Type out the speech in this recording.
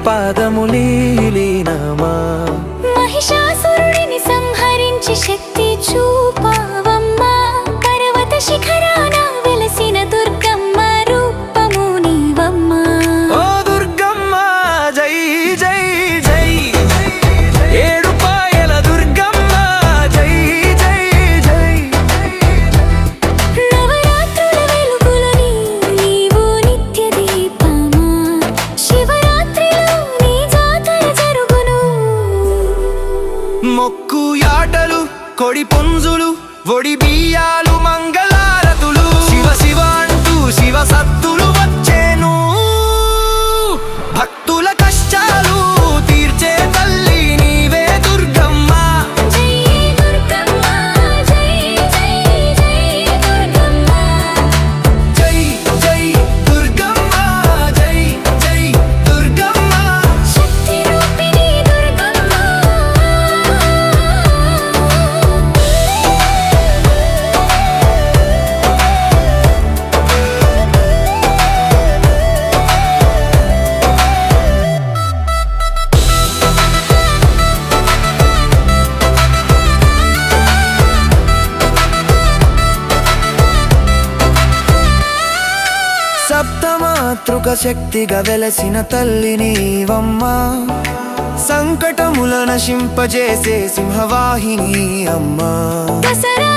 పాదములీలీనమా మహిషాసురుడిని సంహరించి శక్తి చూపావమ్మా పర్వత శిఖరాన వెలసిన దుర్గమ్మ రూపము నీవమ్మా ఓ దుర్గమ్మ జై జై జై ఏడు పాయల దుర్గమ్మ జై జై జై నవరాత్రుల వెలుగులో నీవు నిత్య దీపమా శివరాత్రిలో నీ జాతర జరుగును మొక్కు యాటలు కొడి పుంజులు ఒడి బియ్యాలు మంగళారతులు శివ శివ అంటూ శివ సత్తులు వచ్చేను భక్తుల కష్టాలు తీర్చే తల్లి నీవే దుర్గమ్మ జై దుర్గమ్మ జై జై జై దుర్గమ్మ జై జై దుర్గమ్మ జై జై దుర్గమ్మ శక్తి రూపిణి దుర్గమ్మ సప్తమాతృక శక్తిగా వెలసిన తల్లి నీవమ్మ సంకటముల నశింపజేసే సింహవాహిని అమ్మా దసరా